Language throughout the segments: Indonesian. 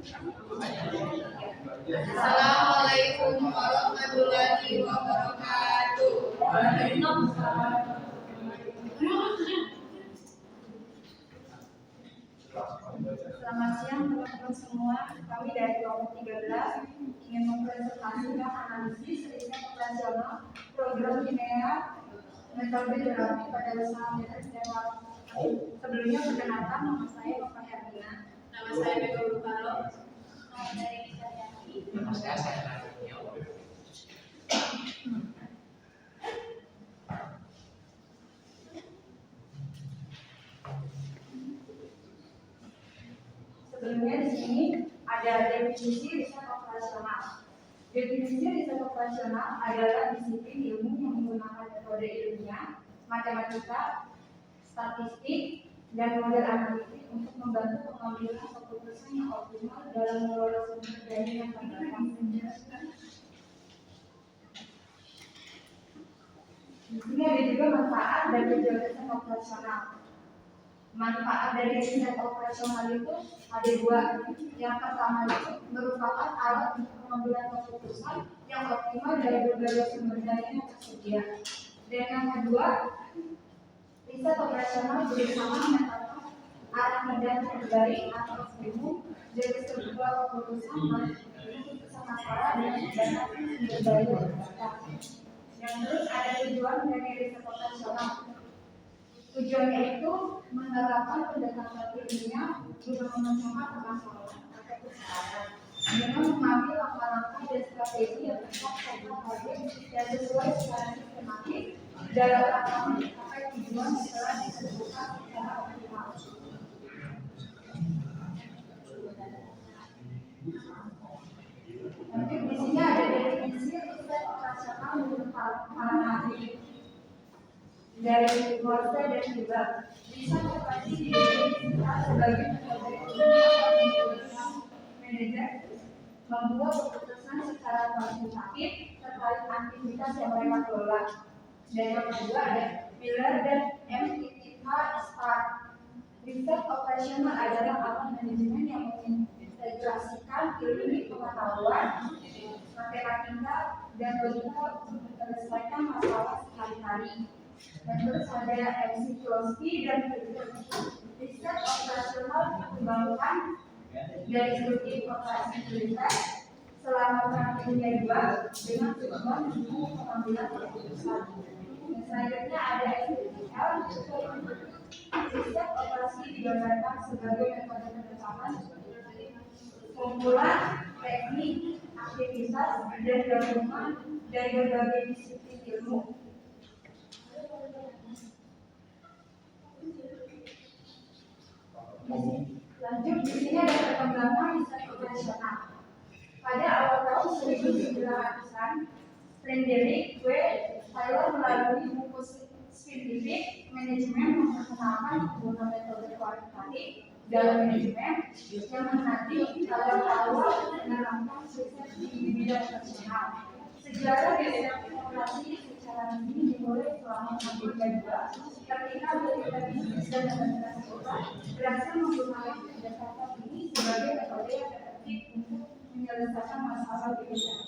Assalamualaikum warahmatullahi wabarakatuh. Selamat siang teman-teman semua. Kami dari kelompok 13 ingin mempresentasikan analisis riset operasional program linear metode terapi pada usaha metode lewat. Sebelumnya perkenalkan, nama saya Bapak Hermina. Nama saya Bego Lukaro. Nama saya Isyariati. Nama saya Radityo. Sebelumnya di sini ada definisi riset operasional. Definisi riset operasional adalah disiplin ilmu yang menggunakan metode ilmiah, matematika, statistik, dan model analitik untuk membantu pengambilan keputusan yang optimal dalam mengelola sumber daya yang terbatas. Di sini ada juga manfaat dari riset operasional. Manfaat dari riset operasional itu ada dua. Yang pertama itu merupakan alat untuk pengambilan keputusan yang optimal dari berbagai sumber daya yang tersedia. Dan yang kedua, riset operasional berusaha memetakan arah medan terbaik atau optimum dari sebuah keputusan masalah dengan data sumber daya terbatas. Yang terus ada tujuan dari riset operasional. Tujuannya itu menerapkan pendekatan ilmiah guna memecahkan permasalahan atau kesalahan dengan mengambil langkah-langkah dan strategi yang tepat serta target yang sesuai secara sistematik dalam rangka mencapai tujuan yang telah ditentukan secara optimal. Nanti di sini ada definisi riset operasional menurut para ahli dari Morse dan juga riset operasi didefinisikan sebagai metode manajer membuat keputusan secara kuantitatif terkait aktivitas yang mereka kelola. Dan yang kedua ada Miller dan MITH Stark. Riset operasional adalah alat manajemen yang mengintegrasikan ilmu pengetahuan, matematika, dan logika untuk menyelesaikan masalah sehari-hari. Dan terus ada MC Klosky dan riset operasional dikembangkan dari studi operasi riset selama praktiknya juga dengan tujuan untuk pengambilan keputusan. Selanjutnya ada SPL. Riset operasi digambarkan sebagai metode pendekatan kumpulan teknik, aktivitas, dan gabungan dari berbagai disiplin ilmu. Lanjut, di sini ada perkembangan riset operasional. Pada awal tahun 1900-an, Frederick W. Taylor melalui buku Scientific Management memperkenalkan penggunaan metode kuantitatif dalam manajemen yang menanti awal-awal menerapkan riset di bidang operasional. Sejarah riset operasi secara resmi dimulai selama 1992 ketika militer Inggris dan Amerika Serikat berhasil menggunakan pendekatan ini sebagai metode yang efektif untuk menyelesaikan masalah bidang.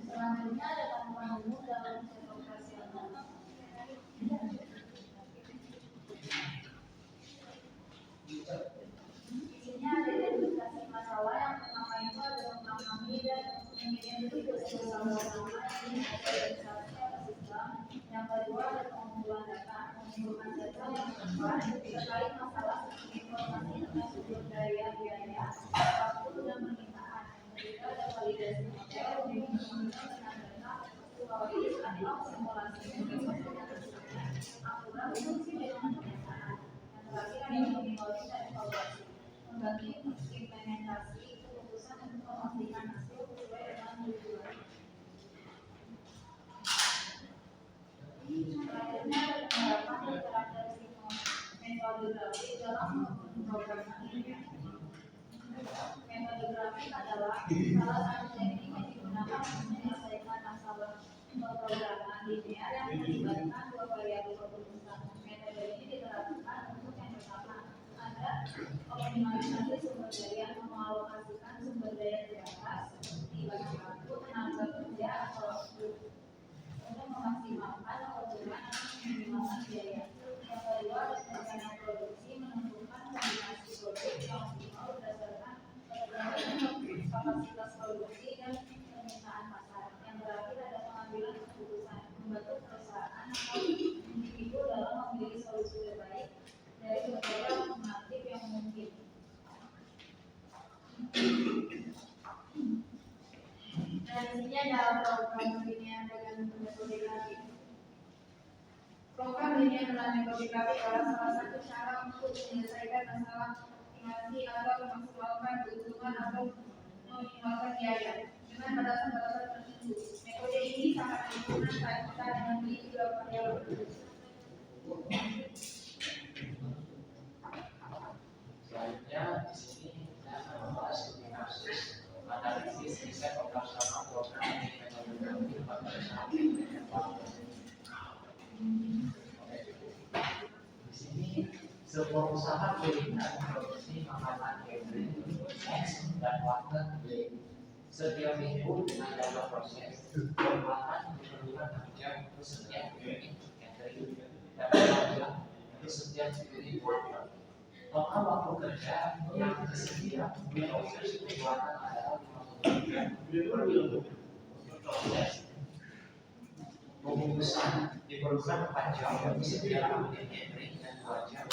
Selanjutnya ada tanggapan umum dalam riset operasional. Isinya ada identifikasi masalah. Yang pertama itu ada memahami dan mengidentifikasi masalah-masalah yang diidentifikasi oleh sistem. Yang kedua ada pengumpulan data, mengumpulkan data yang tepat terkait masalah seperti informasi tentang sumber daya, biaya, waktu, dan permintaan. Yang ketiga ada validasi model, mengumpulkan data, psikologis atau simulasi akurat fungsi dengan kenyataan. Yang terakhir ada monitoring dan evaluasi, membantu implementasi keputusan untuk memastikan hasil sesuai dengan tujuan. Selanjutnya ada penerapan dan karakteristik metodologi dalam program ini. Metodologi adalah salah satu teknik yang digunakan untuk menyelesaikan masalah pemrograman linear yang melibatkan dua variabel keputusan. Metode ini diterapkan Pemberdayaan mengalokasikan sumber daya terbatas seperti bahan baku, tenaga kerja, atau waktu untuk memaksimalkan keuntungan atau meminimalkan biaya. Yang kedua, rencana produksi menentukan kombinasi produk yang optimal berdasarkan ketergantungan kapasitas produksi dan permintaan pasar. Yang terakhir ada pengambilan keputusan, membantu perusahaan atau individu dalam memilih solusi terbaik dari berbagai alternatif yang mungkin. Dan di sini ada program pembinaan dengan metode KP. Program pembinaan dengan metode KP adalah salah satu cara untuk menyelesaikan masalah finansi atau memaksimalkan keuntungan atau meminimalkan biaya dengan batasan-batasan tertentu. Metode ini sangat digunakan saat kita mengambil beberapa variabel. Selanjutnya di sini kita akan membahas studi kasus analisis riset operasional program metode pada saat ini. Di sini sebuah usaha kuliner memproduksi makanan catering X dan warteg Y. Setiap minggu dengan jadwal proses pembuatan diperlukan 6 jam untuk setiap unit catering dan 4 jam untuk setiap unit warteg. Total waktu kerja yang tersedia untuk proses pembuatan adalah 50 jam per minggu. Untuk proses pembungkusan diperlukan 4 jam untuk setiap unit catering dan 2 jam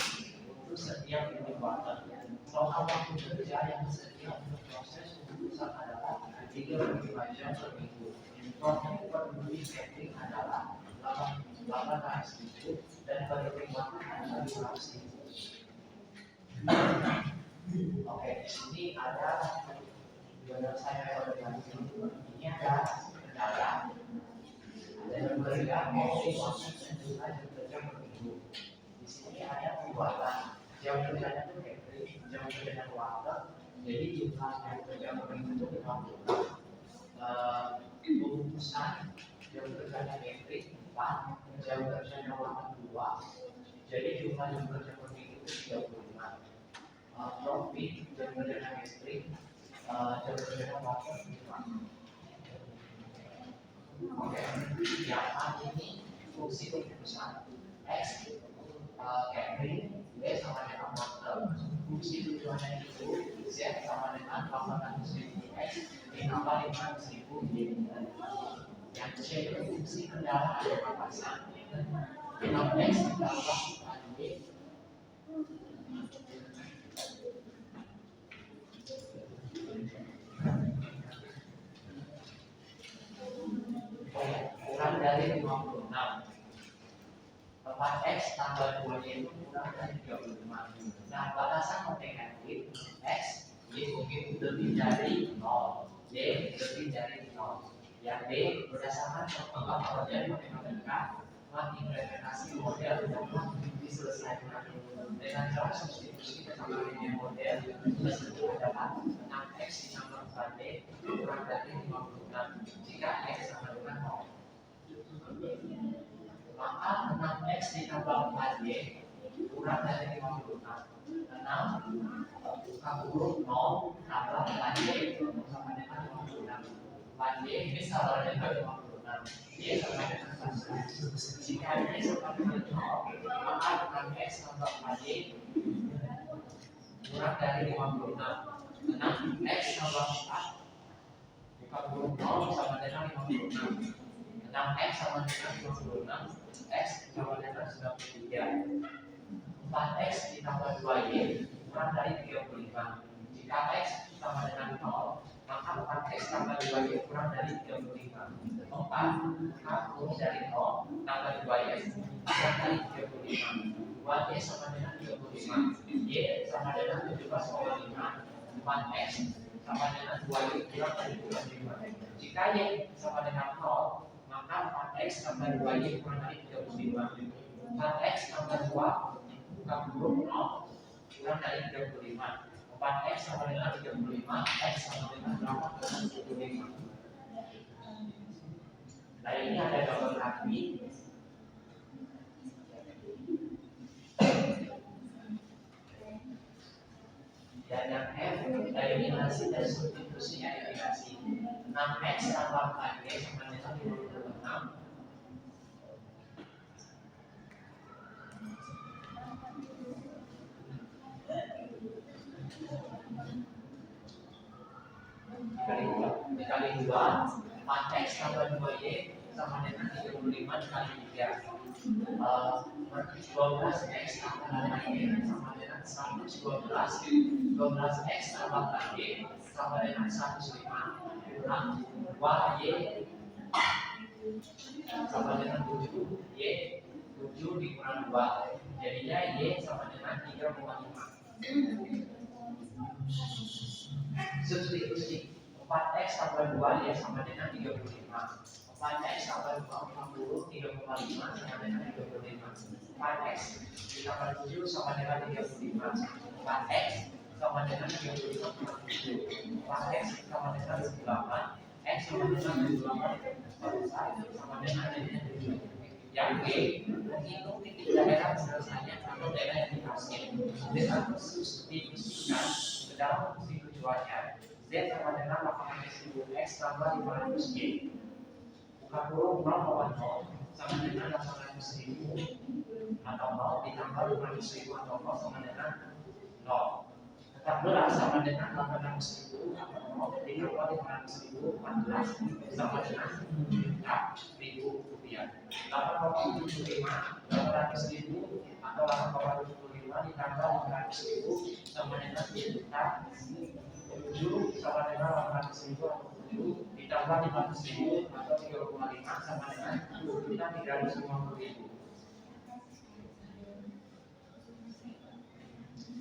untuk setiap unit warteg. Total waktu kerja yang tersedia untuk proses pembungkusan adalah 35 jam per minggu. Total per unit catering adalah 800.000 dan per unit warteg adalah 500.000. Oke, di sini ada saya organisasi. Ini ada kendala, ada yang berbeda, opsi, dan juga jam kerja per minggu. Di sini ada pembuatan jam kerjanya itu catering, jam kerjanya warteg. Jadi jumlah jam kerja per minggu itu 50. Pembungkusan jam kerjanya catering 4, jam kerjanya warteg 2. Jadi jumlah jam kerja per minggu itu 35. Profit jam kerjanya catering, jam kerjanya warteg 5. Oke, yang A ini fungsi pembungkusan X catering, Y sama dengan warteg. Fungsi tujuannya itu Z sama dengan 800.000 X ditambah 500.000 Y. Yang C itu fungsi kendala ada batasan 6X ditambah 4Y. Kurang dari 56. 4X tambah 2Y itu kurang dari 35. Nah, batasan negatif X, Y mungkin lebih dari 0, Y lebih dari 0. Yang D berdasarkan perkembangan model matematika, mengimplementasi model dapat diselesaikan dengan cara substitusi kesamaan model tersebut adalah 6X ditambah 4Y kurang dari 56 jika X sama dengan 0. Maka 6X ditambah 4Y kurang dari 56. 6 buka huruf 0 tambah 4Y sama dengan 56. 4Y ini sama dengan 56. Y sama dengan 1. Jika Y sama dengan 0, maka 6X tambah 4Y kurang dari 56. 6X tambah 4 buka huruf 0 sama dengan 56. 6X sama dengan 56, X sama dengan 93. 4X ditambah 2Y kurang dari 35. Jika X sama dengan 0, maka 4X tambah 2Y kurang dari 35. 4 kurang dari 0 tambah 2Y kurang dari 35. 2Y sama dengan 35. Y sama dengan 17,5. 4X sama dengan 2Y kurang dari 25. Jika Y sama dengan 0, maka 4X tambah 2Y kurang dari 35. 4X tambah 2 bukan huruf 0 kurang dari 35. 4X sama dengan 35, X sama dengan 8,75. Nah, ini ada gambar kaki. Dan yang F Eliminasi dan substitusi eliminasi. 6x tambah KY sama dengan 26. Dikali 2 4x tambah 2y sama dengan 35 dikali 3 12x tambah 2y sama dengan 112 12x tambah y sama dengan 105 kurang y sama dengan 7 y 7 dikurang 2 jadinya y sama dengan 3,5 substitusi 4x tambah 2 ya sama dengan 35 4x tambah 2 40 3,5 sama dengan 35 4x ditambah 7 sama dengan 35 4x sama dengan 35 4x sama dengan 28 x sama dengan 28 sama dengan 7 yang B menghitung titik daerah penyelesaian atau daerah yang dihasil dengan substitusikan ke dalam fungsi tujuannya Z sama dengan 800.000 X tambah 500 Y buka kurung 0,0 sama dengan 800.000 atau 0 ditambah 500.000 atau 0 sama dengan 0 14 sama dengan 800.000 atau 0 ditambah 500.000 14 sama dengan 4.000 rupiah 8,75 800.000 atau 8,75 ditambah 500.000 sama dengan 7 sama dengan 800.000 atau 7 ditambah 500.000 atau 3,5 sama dengan 350.000.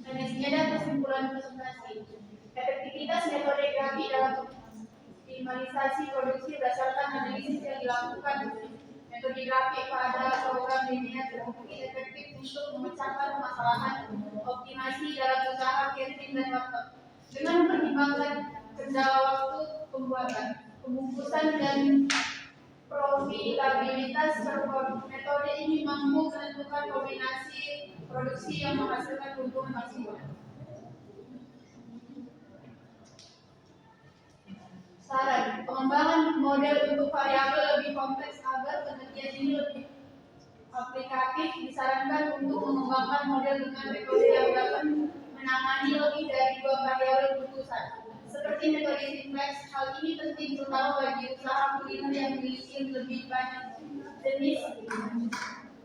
Analisisnya dan kesimpulan presentasi. Efektivitas metode grafi dalam optimalisasi produksi berdasarkan analisis yang dilakukan. Metode grafi pada program linear terbukti efektif untuk memecahkan permasalahan optimasi dalam usaha catering dan warteg. Dengan mempertimbangkan kendala waktu pembuatan, pembungkusan dan profitabilitas metode ini mampu menentukan kombinasi produksi yang menghasilkan keuntungan maksimal. Saran, pengembangan model untuk variabel lebih kompleks agar penelitian ini lebih aplikatif disarankan untuk mengembangkan model dengan metode yang dapat menangani lebih dari 2 variabel putusan. Seperti metode simplex, hal ini penting terutama bagi usaha kuliner yang memiliki lebih banyak jenis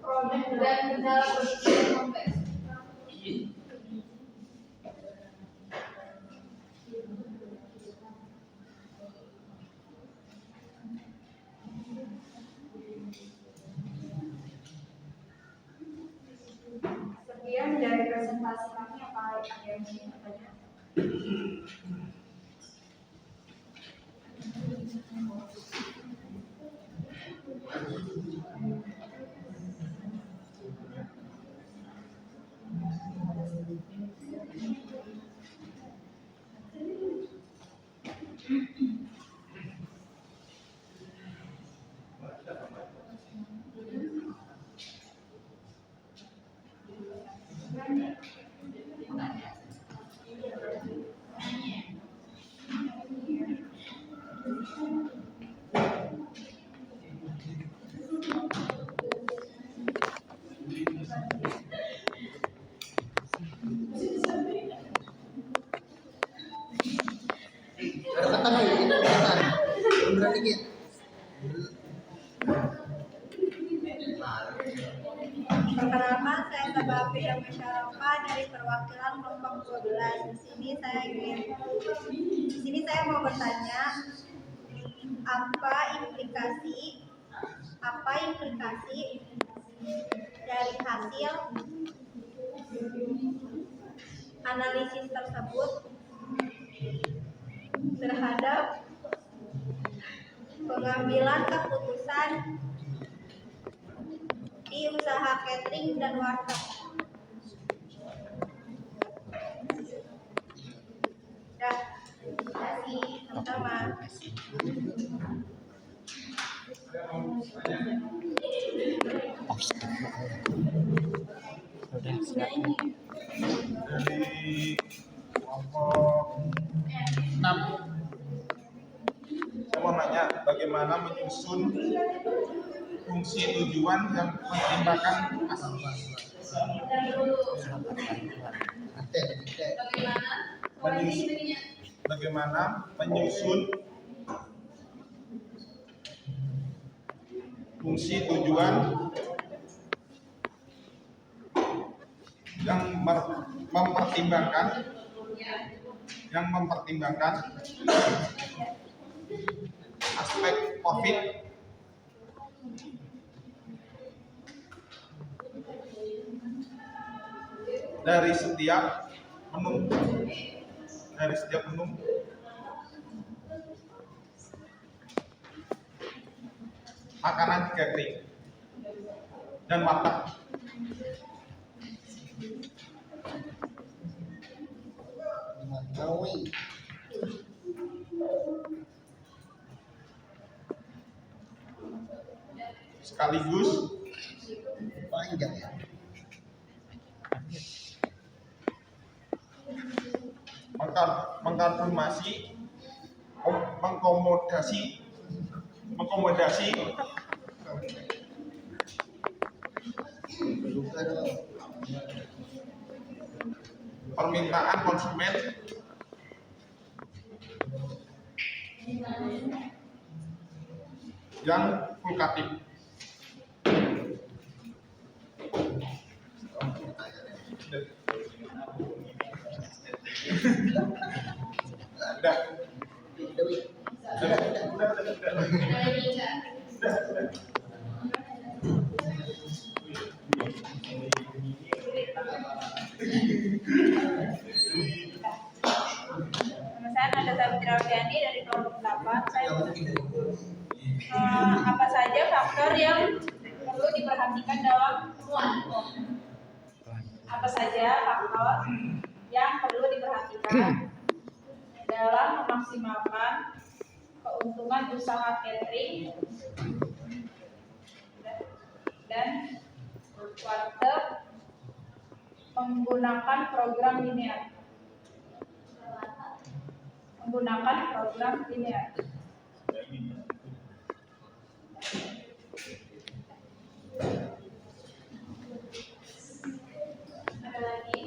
produk dan kendala produksi yang kompleks. Sekian dari presentasi kami, apa ada yang ingin bertanya? Perkenalkan, saya Tabapi yang Musyarofa dari perwakilan kelompok 12. Di sini saya mau bertanya, apa implikasi dari hasil analisis tersebut terhadap pengambilan keputusan di usaha catering dan warteg. Ya, terima kasih sama-sama. Udah siap. Kelompok 6. Saya mau nanya bagaimana menyusun fungsi tujuan yang mempertimbangkan asal Dan dulu bagaimana menyusun fungsi tujuan yang mempertimbangkan aspek COVID dari setiap menu makanan catering dan warteg. Sekaligus panjang ya. Mengkonfirmasi, mengkomodasi permintaan konsumen yang fluktuatif. Nama saya Nanda Sabitra Wiani dari kelompok 8. Saya apa saja faktor yang perlu diperhatikan dalam memaksimalkan keuntungan usaha catering dan warteg menggunakan program linear. ada lagi.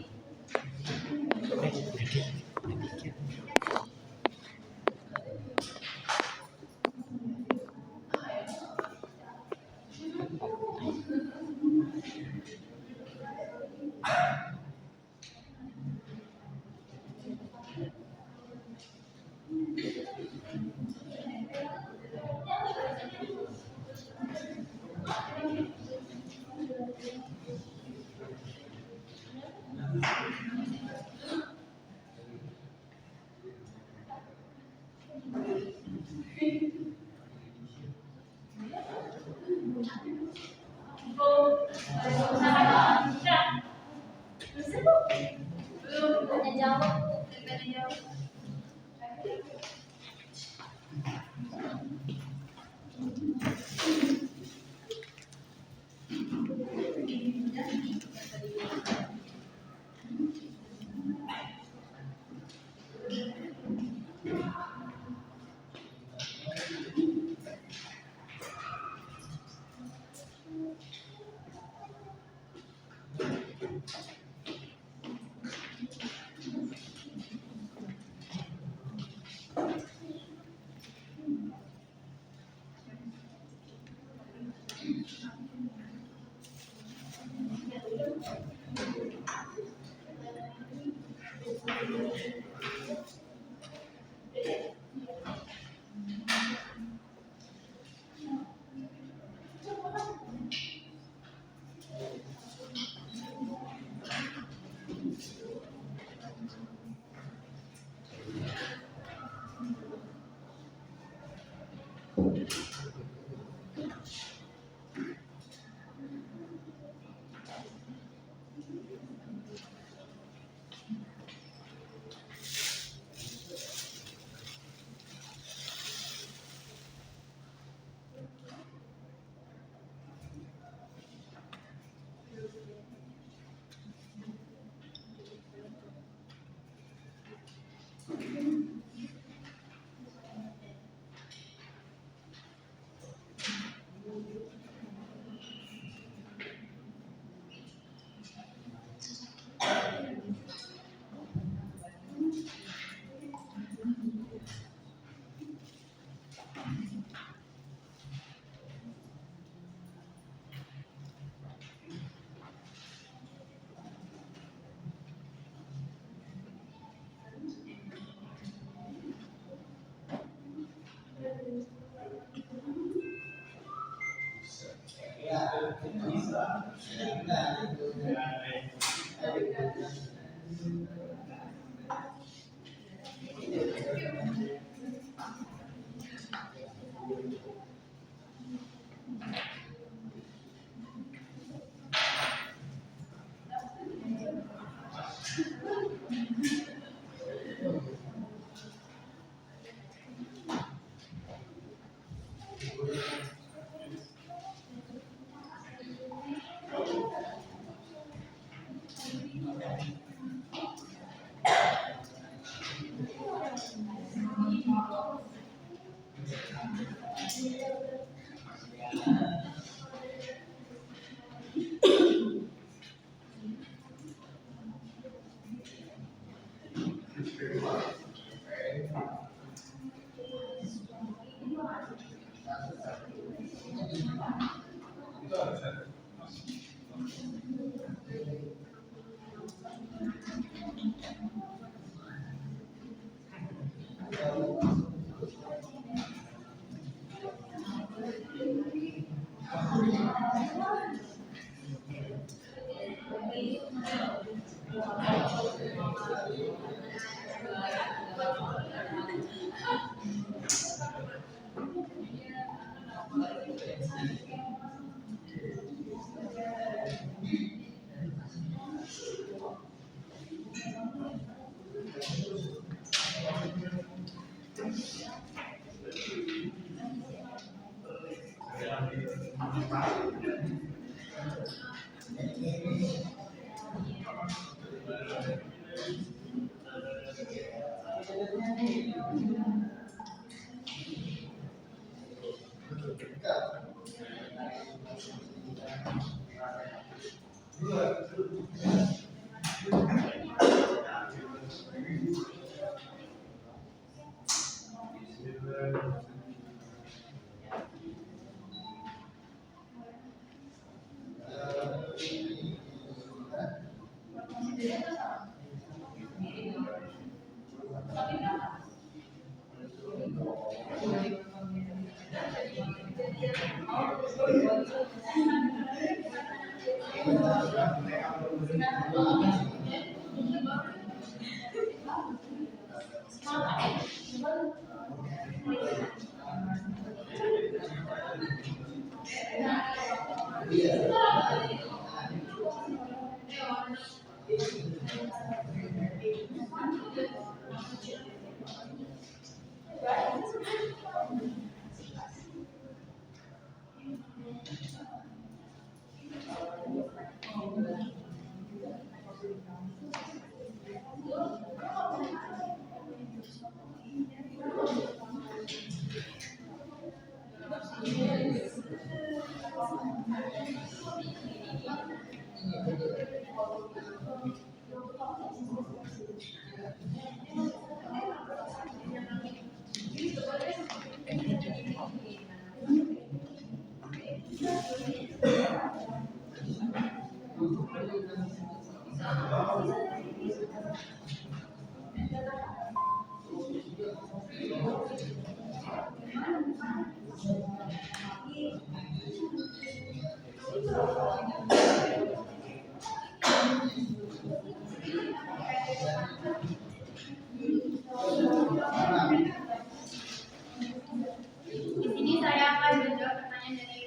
Di sini saya akan menjawab pertanyaan dari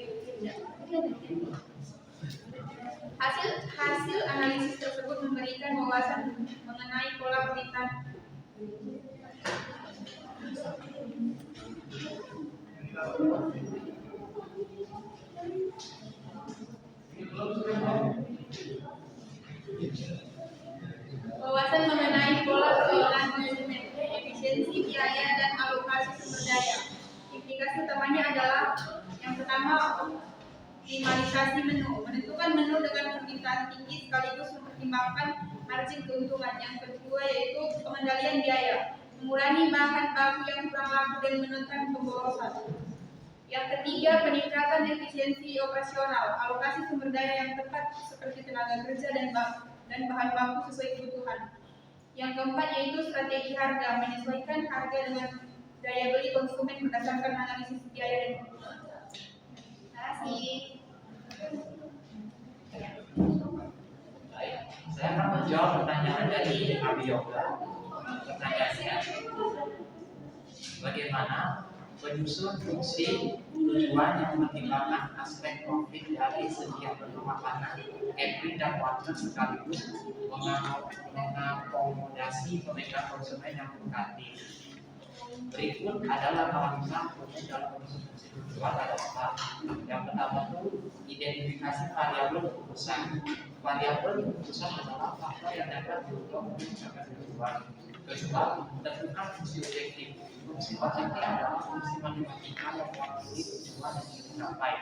Firda. Hasil analisis tersebut memberikan wawasan mengenai pola pernikahan. Wawasan mengenai pola keuangan manajemen, efisiensi biaya dan alokasi sumber daya. Implikasi utamanya adalah yang pertama, optimalisasi menu, menentukan menu dengan permintaan tinggi sekaligus mempertimbangkan margin keuntungan. Yang kedua yaitu pengendalian biaya, mengurangi bahan baku yang kurang laku dan menekan pemborosan. Yang ketiga, peningkatan efisiensi operasional, alokasi sumber daya yang tepat seperti tenaga kerja dan bahan baku sesuai kebutuhan. Yang keempat yaitu strategi harga, menyesuaikan harga dengan daya beli konsumen berdasarkan analisis biaya dan kebutuhan. Terima kasih. Baik, saya akan menjawab pertanyaan dari Abioga. Pertanyaannya, bagaimana menyusun fungsi tujuan yang mempertimbangkan aspek profit dari setiap menu makanan, catering dan partner sekaligus mengakomodasi pemikiran konsumen yang berganti. Berikut adalah analisa fungsi dalam fungsi tujuan adalah yang pertama itu identifikasi variabel keputusan. Variabel keputusan adalah faktor yang dapat diukur untuk mencapai tujuan. Kedua, tentukan fungsi objektif. Fungsi objektif adalah fungsi matematika yang mewakili tujuan yang ingin dicapai.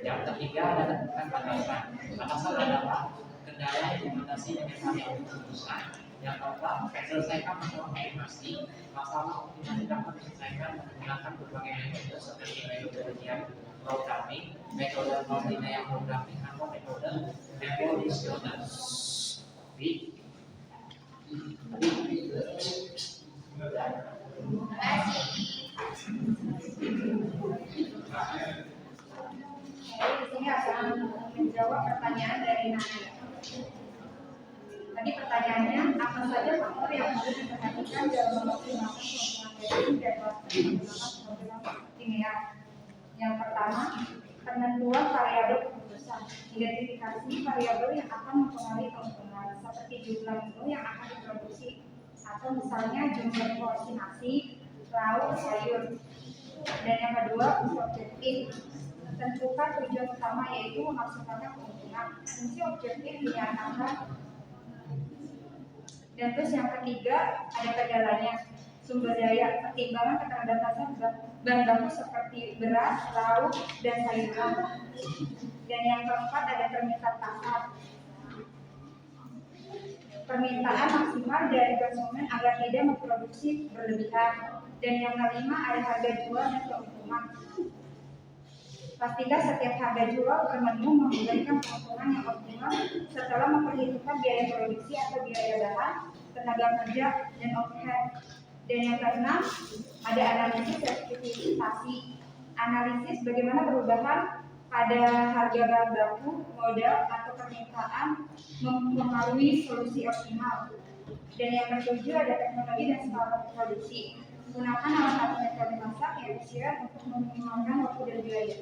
Yang ketiga adalah tentukan batasan. Batasan adalah kendala yang dimensi dengan variabel keputusan. Yang keempat, selesaikan masalah optimasi. Masalah optimasi dapat diselesaikan menggunakan berbagai metode seperti metode linear programming, metode non-linear programming, atau metode evolusioner. Terima kasih. Di sini akan menjawab pertanyaan dari Naya. Tadi pertanyaannya, apa saja faktor yang harus diperhatikan dalam memaksimalkan keuntungan dan waktu menggunakan program linear? Yang pertama, penentuan variabel keputusan. Identifikasi variabel yang akan mempengaruhi keuntungan, seperti jumlah menu yang akan diproduksi, atau misalnya jumlah porsi nasi, lauk, sayur. Dan yang kedua, objektif. Tentukan tujuan utama yaitu memaksimalkan keuntungan. Fungsi objektif dinyatakan. Dan terus yang ketiga, ada kendalanya. Sumber daya, pertimbangan keterbatasan bahan baku seperti beras, lauk, dan sayuran. Dan yang keempat ada permintaan pasar. Permintaan maksimal dari konsumen agar tidak memproduksi berlebihan. Dan yang kelima ada harga jual dan keuntungan. Pastikan setiap harga jual per menu memberikan keuntungan yang optimal setelah memperhitungkan biaya produksi atau biaya bahan, tenaga kerja, dan overhead. Dan yang keenam ada analisis sertifikasi. Analisis bagaimana perubahan pada harga bahan baku, modal, atau permintaan mempengaruhi solusi optimal. Dan yang ketujuh ada teknologi dan skala produksi. Gunakan alat metode masak yang efisien untuk meminimalkan waktu dan biaya.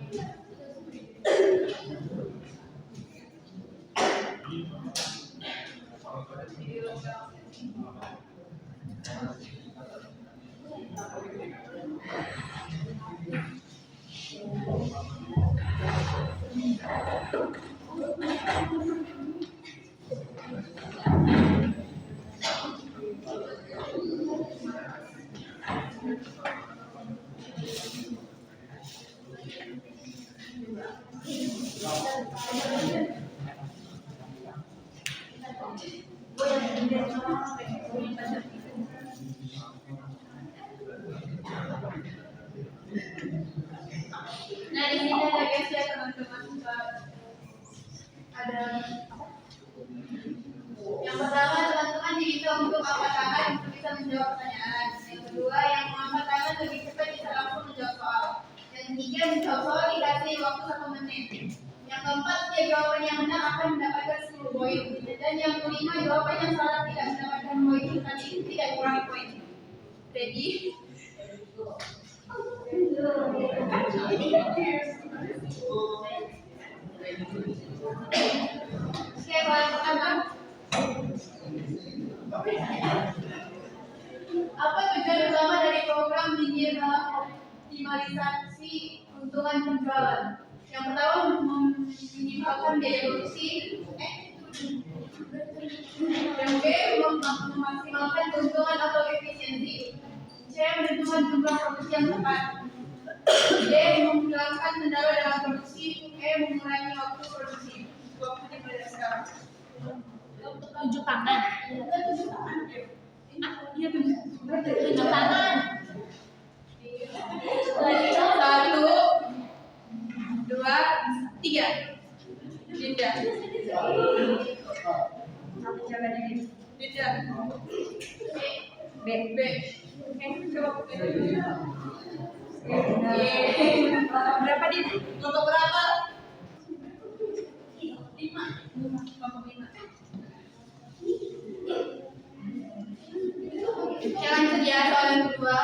Nah, di sini ada guys ya teman-teman. Ada yang pertama teman-teman diminta untuk angkat tangan untuk bisa menjawab pertanyaan. Yang kedua yang mengangkat tangan lebih cepat bisa langsung menjawab soal. Yang ketiga menjawab soal dikasih waktu 1 menit. Yang keempat dia jawaban yang benar akan mendapatkan 10 poin. Dan yang kelima jawaban yang salah tidak mendapatkan poin tadi tidak kurangi poin. Jadi oke, bahan pertama. Apa tujuan utama dari program linear dalam optimalisasi keuntungan penjualan? Yang pertama meminimalkan biaya produksi. Yang B memaksimalkan keuntungan atau efisiensi. C menentukan jumlah produksi yang tepat. D menghilangkan kendala dalam produksi. E mengurangi waktu produksi. Waktunya pada sekarang. 7 tangan. Iya 7 tangan. 1, 2, 3. Linda. Linda. B. Coba. Berapa dia? Untuk berapa? 5. Oke, lanjut ya soal yang kedua.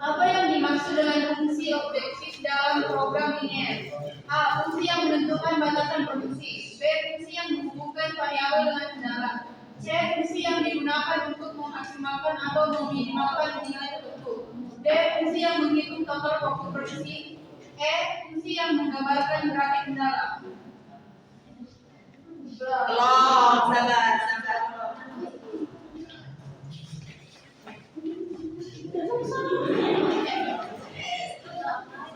Apa yang dimaksud dengan fungsi objektif dalam program linear? A. Fungsi yang menentukan batasan produksi. B. Fungsi yang menghubungkan variabel dengan kendala. C. Fungsi yang digunakan untuk memaksimalkan atau meminimalkan nilai tertentu. D. Fungsi yang menghitung total waktu produksi. E. Fungsi yang menggambarkan grafik kendala. Belum, sabar.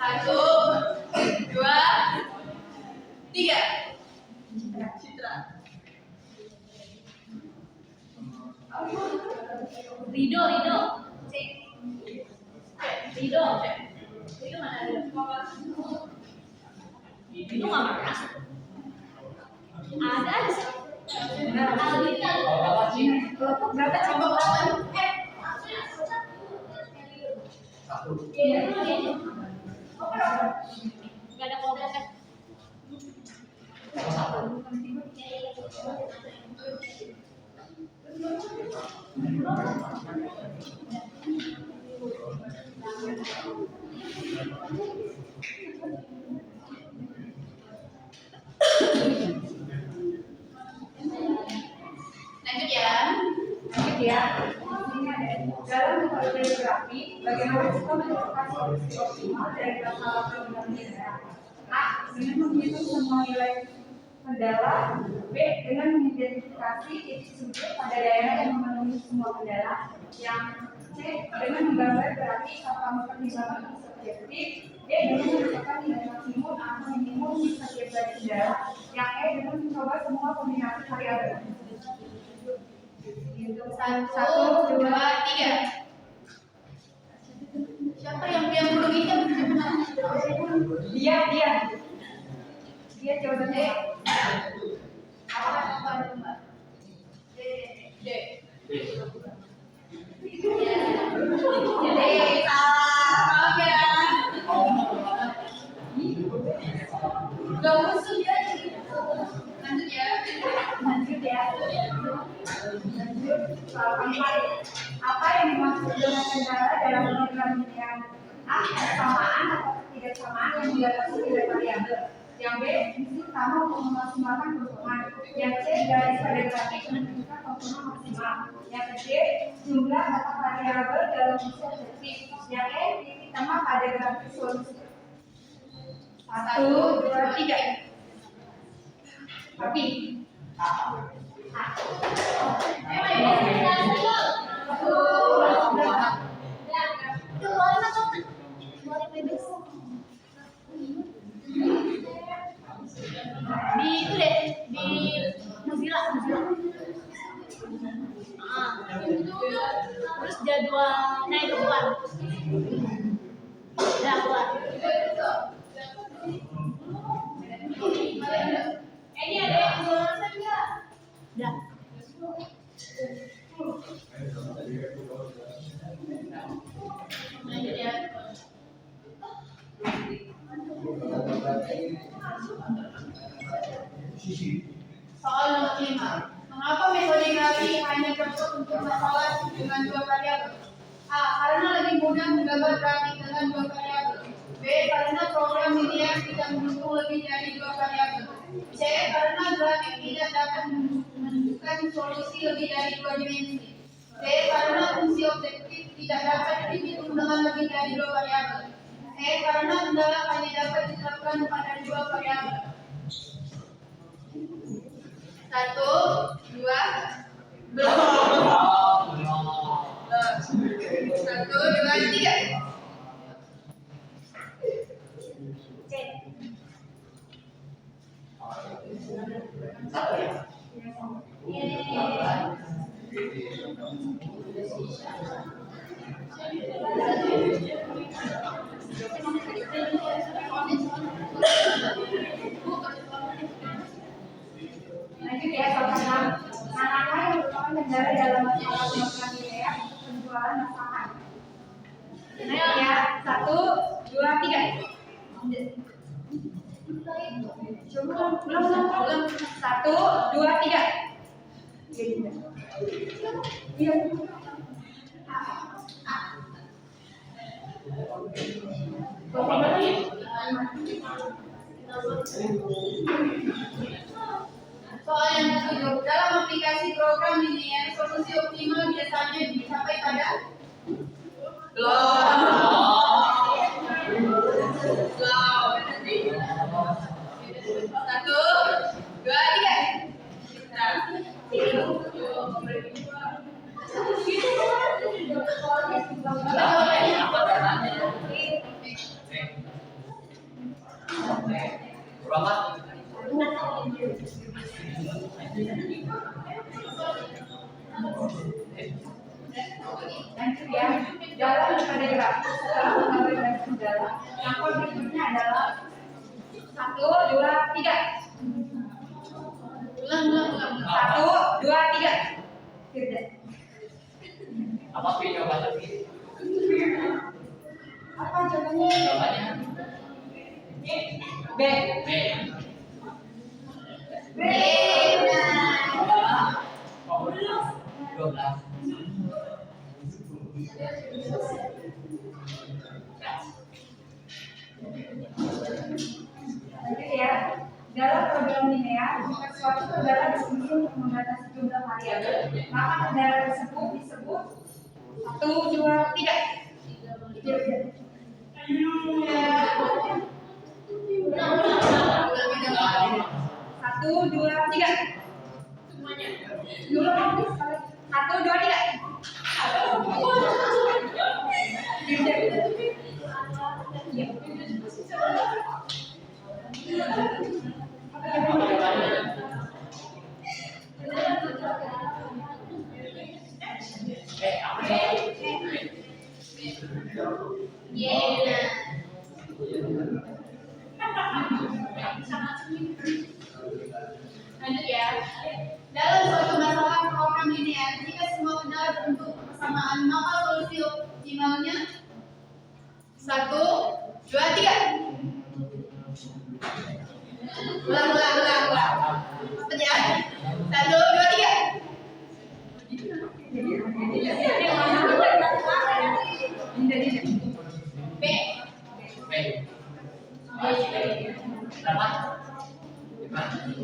1, 2, 3. Citra. Rido. C. Rido. Itu mana ada? Itu nggak marah. Ada sih. Aldita. Berapa coba berapa? Nggak ada program kan? Lanjut ya. Dalam koreografi, bagaimana kita menentukan solusi optimal dari masalah program kita? A. Dengan menghitung semua nilai kendala. B. Dengan mengidentifikasi titik sudut pada daerah yang memenuhi semua kendala. Yang C. Dengan menggambar grafik tanpa mempertimbangkan subjektif. D. Dengan menentukan nilai maksimum atau minimum setiap dari kendala. Yang E. Dengan mencoba semua kombinasi variabel. 1, 2, 3. Siapa yang belum itu? Dia jawabannya apa Mbak? D. Jadi salah ya. Gak musuh ya. Lanjut ya. Apa yang dimaksud dengan kendala dalam program linear? A. Kesamaan atau ketidaksamaan yang dibatasi oleh variabel. Yang B. Fungsi utama untuk memaksimalkan keuntungan. Yang C. Garis pada grafik menunjukkan keuntungan maksimal. Yang D. Jumlah atau variabel dalam fungsi objektif. Yang E. Titik tengah pada grafik solusi. 1, 2, 3. Tapi di itu deh di Mozilla. Terus jadwalnya itu keluar. Udah keluar. Ini ada yang jualan enggak? Udah. Nah, jadi ya. Soal nomor 5. Mengapa metode grafi hanya cocok untuk masalah dengan dua variabel? A. Karena lebih mudah menggambar grafik dengan dua variabel. B. Karena program linear tidak mendukung lebih dari dua variabel. C. Karena grafik tidak dapat menunjukkan solusi lebih dari dua dimensi. D. Karena fungsi objektif tidak dapat dihitung dengan lebih dari dua variabel. E. Karena kendala hanya dapat diterapkan pada dua variabel. 1, 2, belum. 1, 2, 3. lanjut ya, soal 6. Manakah yang merupakan kendala dalam masalah program linear untuk penjualan masakan? Ya, 1, 2, 3. Belum. 1, 2, 3. Iya. Soal yang ke-7, dalam aplikasi program linear, solusi optimal biasanya dicapai pada Satu, dua, tiga. Lanjut ya, jalan pada grafik setelah mengambil garis kendala. Yang berikutnya adalah 1, 2, 3. 1, 2, 3. Apa sih jawabannya? Apa jawabannya? Jawabannya B. B. Oh, 12. Lanjut ya, dalam program linear, jika suatu kendala difungsi untuk membatasi jumlah variabel, maka kendala tersebut disebut 1, 2, 3. 1, 2, 3. Semuanya. Dulu 1, 2, 3. Lanjut ya. Dalam suatu masalah program linear, jika semua kendala berbentuk kesamaan, maka solusi optimalnya 1, 2, 3. Berapa? 5.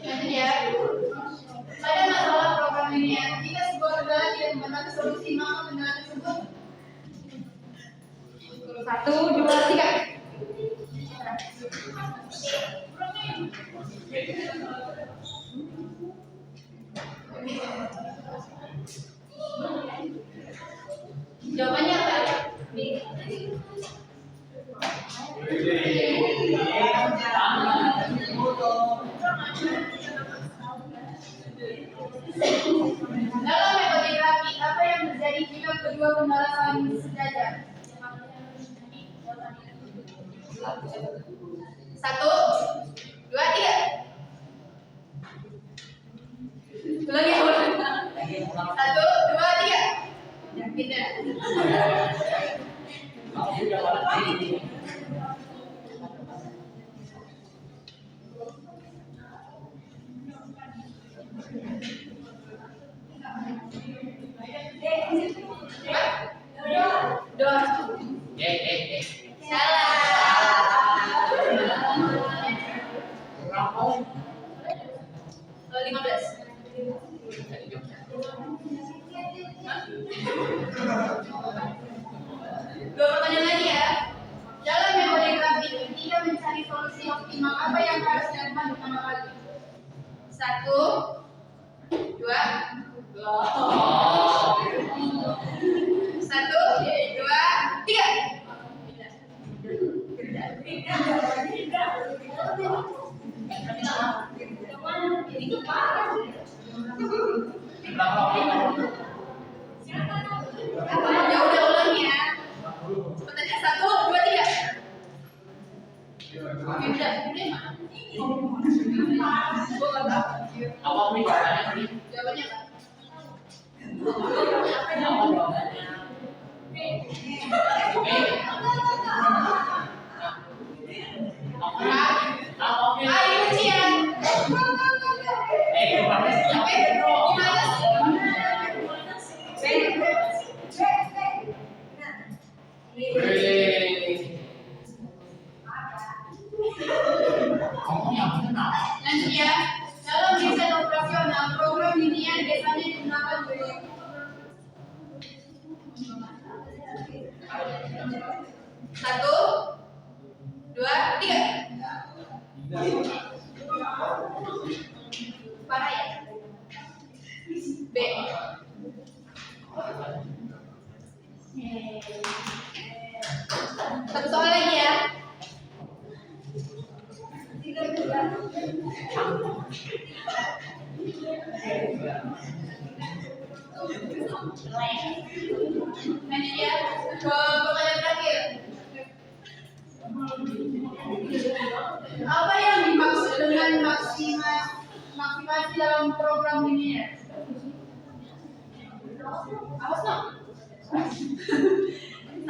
Jadi ya, pada masalah program ini ya, jika sebuah kendala tidak mendapatkan solusi, maka kendala tersebut 1, 2, 3. Jawabannya apa? Dalam metode grafik, apa yang terjadi jika kedua kendala saling sejajar? 1, 2, 3. Ulangi ya, ulangi. 1, 2, 3. Pindah. Dua. Salah. 15. Dua pertanyaan lagi ya. Dalam metode grafik, jika mencari solusi optimal, apa yang harus dilakukan pertama kali? 1, 2, 1, 2, 3. Ya udah ulangi ya. Pertanyaan 1, 2, 3. Pindah. Apa jawabannya tadi? Jawabannya apa? Ayo ujian. Lanjut ya. Dalam desain operasional, program linear biasanya digunakan untuk 1, 2, 3. Parah ya? B. Satu soal lagi ya. Lanjut ya. Ke pertanyaan terakhir. Apa yang dimaksud dengan maksimasi dalam program linear? Awas no. 1, 2,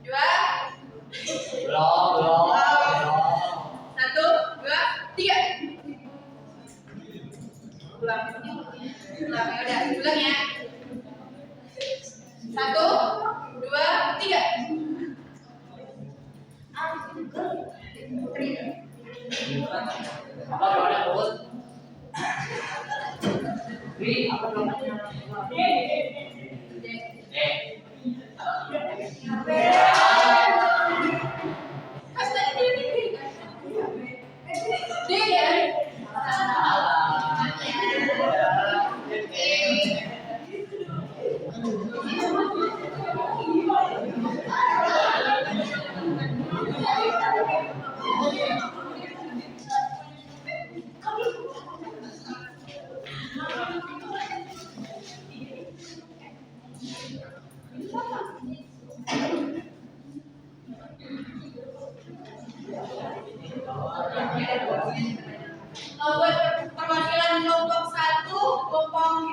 3. Belum. 1, 2, 3. Ulang ya udah, ulang ya. 1, 2, 3. Apa jawabannya, Bud? Apa jawabannya? D ya. Buat perwakilan kelompok 1, kelompok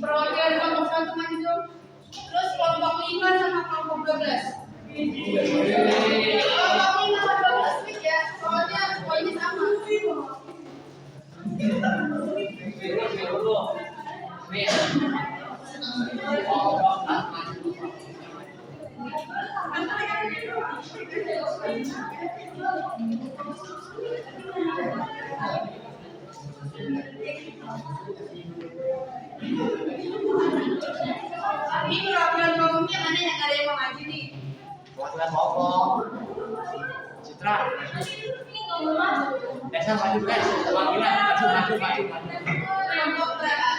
Perwakilan kelompok 1 maju dong. Terus kelompok 5 sama kelompok 12. Kelompok 5 sama 12 switch ya, soalnya poinnya sama. Ini perwakilan kelompoknya mana yang ada yang mau maju nih? Perwakilan kelompok. Citra. Desa maju guys. Perwakilan maju. Kelompok berapa?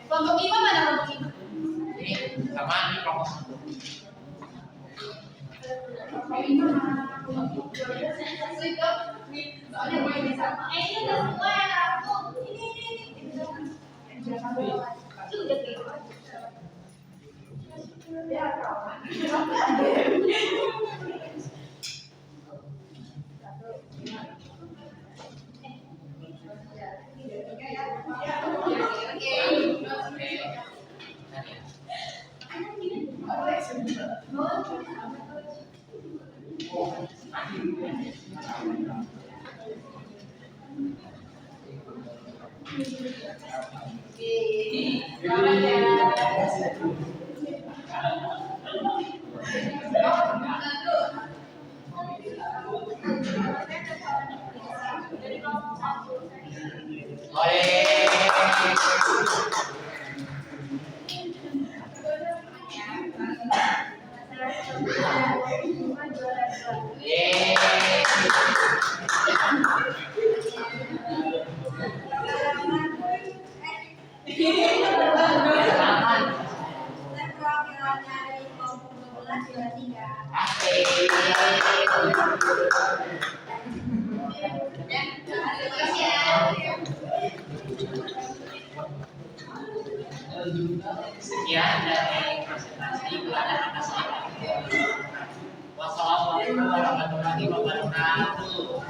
Kelompok 5 mana kelompok 5? Ini sama ini kelompok 1. Switch dong. Soalnya poinnya sama. Ini udah semua yang aku. Ini. Sekian dari presentasi belajar bahasa Inggris. Wassalamualaikum warahmatullahi wabarakatuh.